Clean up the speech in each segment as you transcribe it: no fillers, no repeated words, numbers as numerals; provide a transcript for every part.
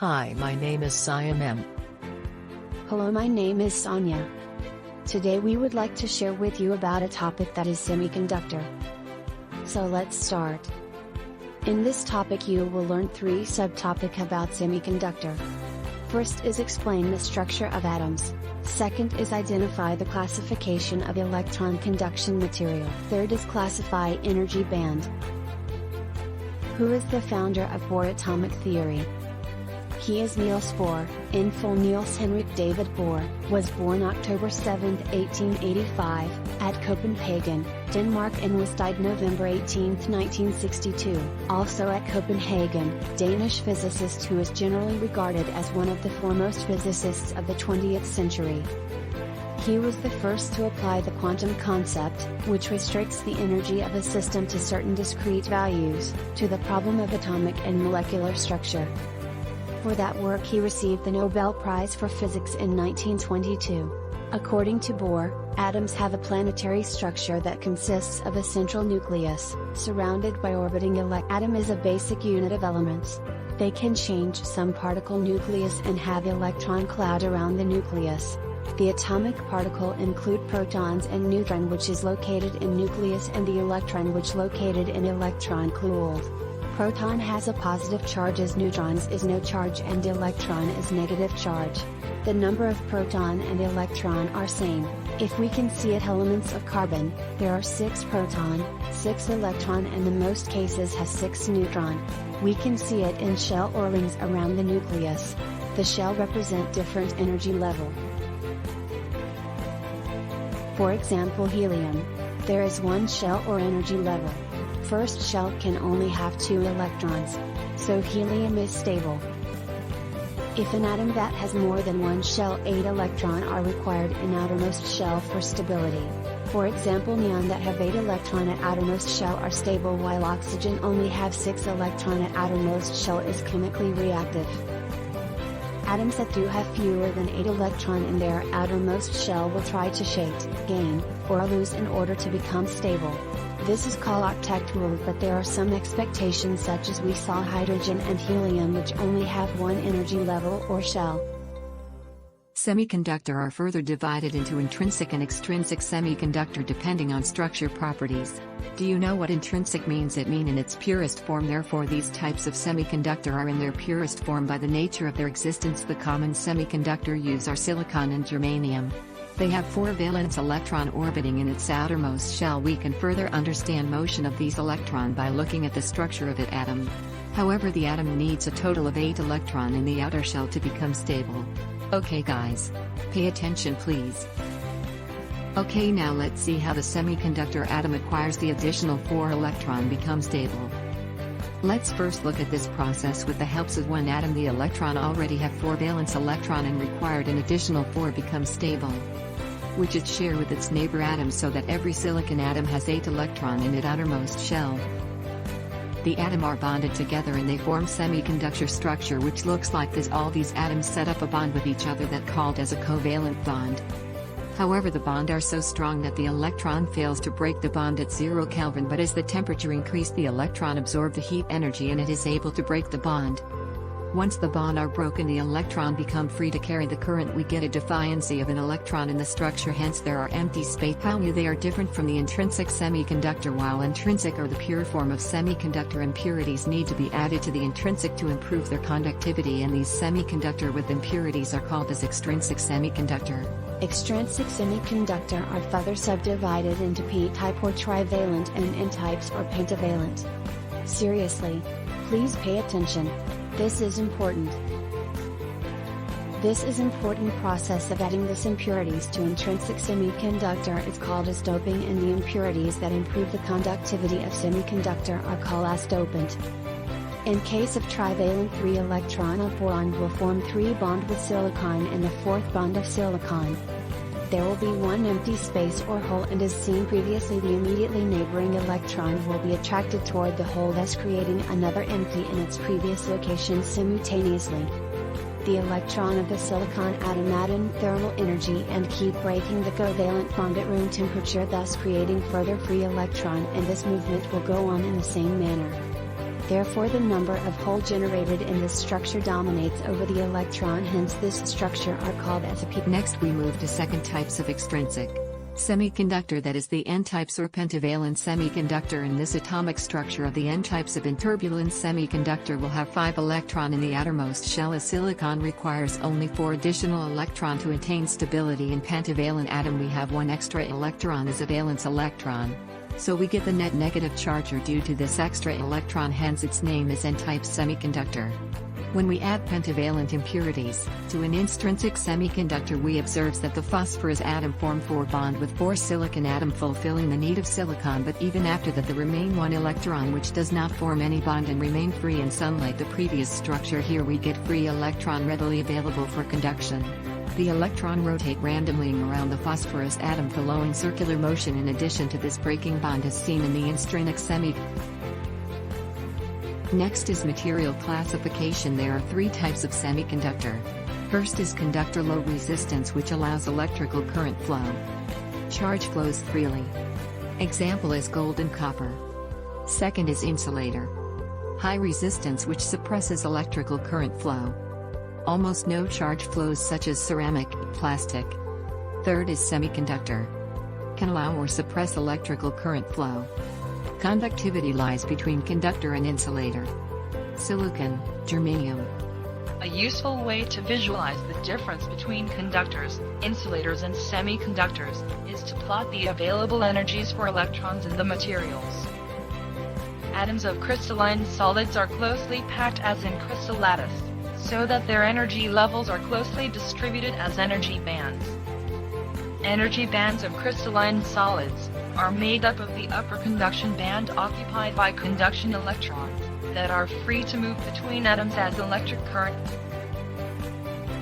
Hi, my name is Siam M. Hello, my name is Sonia. Today we would like to share with you about a topic that is semiconductor. So let's start. In this topic you will learn 3 subtopics about semiconductor. First is explain the structure of atoms. Second is identify the classification of electron conduction material. Third is classify energy band. Who is the founder of Bohr atomic theory? He is Niels Bohr, in full Niels Henrik David Bohr, was born October 7, 1885, at Copenhagen, Denmark and was died November 18, 1962, also at Copenhagen, Danish physicist who is generally regarded as one of the foremost physicists of the 20th century. He was the first to apply the quantum concept, which restricts the energy of a system to certain discrete values, to the problem of atomic and molecular structure. For that work he received the Nobel Prize for Physics in 1922. According to Bohr, atoms have a planetary structure that consists of a central nucleus, surrounded by orbiting Atom is a basic unit of elements. They can change some particle nucleus and have electron cloud around the nucleus. The atomic particle include protons and neutron which is located in nucleus and the electron which located in electron cloud. Proton has a positive charge as neutrons is no charge and electron is negative charge. The number of proton and electron are same. If we can see it elements of carbon, there are 6 proton, 6 electron and in most cases has 6 neutron. We can see it in shell or rings around the nucleus. The shell represent different energy level. For example, helium. There is 1 shell or energy level. First shell can only have 2 electrons, so helium is stable. If an atom that has more than 1 shell, 8 electrons are required in outermost shell for stability. For example, neon that have 8 electrons at outermost shell are stable while oxygen only have 6 electrons at outermost shell is chemically reactive. Atoms that do have fewer than 8 electrons in their outermost shell will try to shake, gain, or lose in order to become stable. This is called octet rule, but there are some expectations such as we saw hydrogen and helium which only have 1 energy level or shell. Semiconductor are further divided into intrinsic and extrinsic semiconductor depending on structure properties. Do you know what intrinsic means? It means in its purest form. Therefore these types of semiconductor are in their purest form by the nature of their existence. The common semiconductor use are silicon and germanium. They have 4 valence electron orbiting in its outermost shell. We can further understand motion of these electrons by looking at the structure of the atom. However, the atom needs a total of 8 electrons in the outer shell to become stable. Okay guys, pay attention please. Okay, now let's see how the semiconductor atom acquires the additional 4 electron become stable. Let's first look at this process with the helps of one atom. The electron already have 4 valence electron and required an additional 4 become stable, which it share with its neighbor atom so that every silicon atom has 8 electron in its outermost shell. The atom are bonded together and they form semiconductor structure which looks like this. All these atoms set up a bond with each other that called as a covalent bond. However, the bond are so strong that the electron fails to break the bond at 0 Kelvin, but as the temperature increase the electron absorb the heat energy and it is able to break the bond. Once the bond are broken, the electron become free to carry the current. We get a deficiency of an electron in the structure, hence there are empty space. How they are different from the intrinsic semiconductor. While intrinsic are the pure form of semiconductor, impurities need to be added to the intrinsic to improve their conductivity, and these semiconductor with impurities are called as extrinsic semiconductor. Extrinsic semiconductor are further subdivided into p-type or trivalent and n-types or pentavalent. Seriously, please pay attention. This is important. This is important process of adding these impurities to intrinsic semiconductor is called as doping, and the impurities that improve the conductivity of semiconductor are called as dopant. In case of trivalent, 3 electron of boron will form 3 bond with silicon and the 4th bond of silicon. There will be 1 empty space or hole, and as seen previously the immediately neighboring electron will be attracted toward the hole, thus creating another empty in its previous location simultaneously. The electron of the silicon atom add in thermal energy and keep breaking the covalent bond at room temperature, thus creating further free electron, and this movement will go on in the same manner. Therefore the number of hole generated in this structure dominates over the electron, hence this structure are called as a p. Next we move to second types of extrinsic semiconductor, that is the n-types or pentavalent semiconductor. In this atomic structure of the n-types of turbulent semiconductor will have 5 electron in the outermost shell, as silicon requires only 4 additional electron to attain stability. In pentavalent atom we have 1 extra electron as a valence electron. So we get the net negative charge due to this extra electron, hence its name is n-type semiconductor. When we add pentavalent impurities to an intrinsic semiconductor, we observe that the phosphorus atom form 4 bond with 4 silicon atom, fulfilling the need of silicon, but even after that there remain 1 electron which does not form any bond and remain free in sunlight. The previous structure here we get free electron readily available for conduction. The electron rotate randomly around the phosphorus atom following circular motion. In addition to this, breaking bond is seen in the intrinsic semiconductor. Next is material classification. There are 3 types of semiconductor. First is conductor, low resistance, which allows electrical current flow. Charge flows freely. Example is gold and copper. Second is insulator. High resistance, which suppresses electrical current flow. Almost no charge flows, such as ceramic, plastic. Third is semiconductor. Can allow or suppress electrical current flow. Conductivity lies between conductor and insulator. Silicon, germanium. A useful way to visualize the difference between conductors, insulators and semiconductors is to plot the available energies for electrons in the materials. Atoms of crystalline solids are closely packed as in crystal lattice, so that their energy levels are closely distributed as energy bands. Energy bands of crystalline solids are made up of the upper conduction band occupied by conduction electrons that are free to move between atoms as electric current.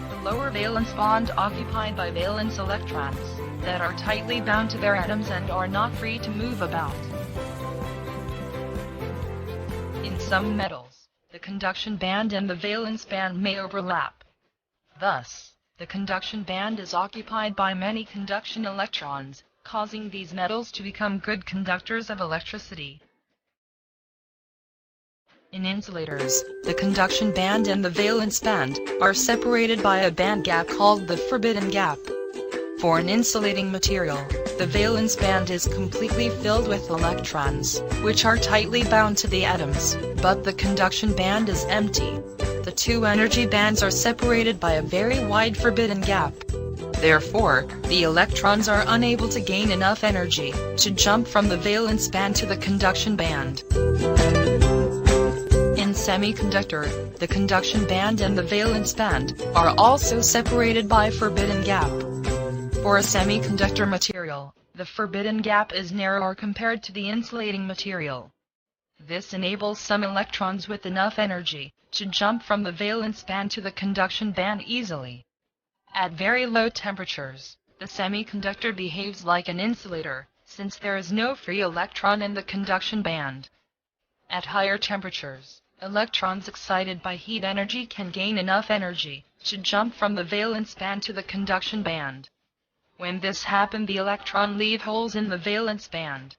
The lower valence band occupied by valence electrons that are tightly bound to their atoms and are not free to move about. In some metals, the conduction band and the valence band may overlap. Thus, the conduction band is occupied by many conduction electrons, causing these metals to become good conductors of electricity. In insulators, the conduction band and the valence band are separated by a band gap called the forbidden gap. For an insulating material, the valence band is completely filled with electrons, which are tightly bound to the atoms, but the conduction band is empty. The 2 energy bands are separated by a very wide forbidden gap. Therefore, the electrons are unable to gain enough energy to jump from the valence band to the conduction band. In semiconductor, the conduction band and the valence band are also separated by a forbidden gap. For a semiconductor material, the forbidden gap is narrower compared to the insulating material. This enables some electrons with enough energy to jump from the valence band to the conduction band easily. At very low temperatures, the semiconductor behaves like an insulator, since there is no free electron in the conduction band. At higher temperatures, electrons excited by heat energy can gain enough energy to jump from the valence band to the conduction band. When this happens, the electron leave holes in the valence band.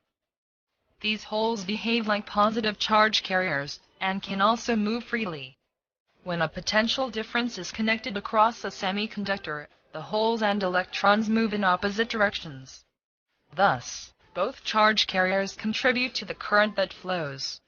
These holes behave like positive charge carriers, and can also move freely. When a potential difference is connected across a semiconductor, the holes and electrons move in opposite directions. Thus, both charge carriers contribute to the current that flows.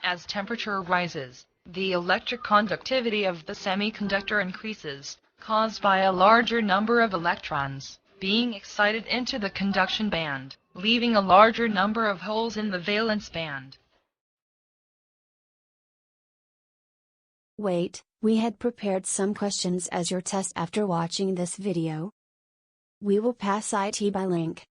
As temperature rises, the electric conductivity of the semiconductor increases, caused by a larger number of electrons being excited into the conduction band, leaving a larger number of holes in the valence band. Wait, we had prepared some questions as your test after watching this video. We will pass it by link.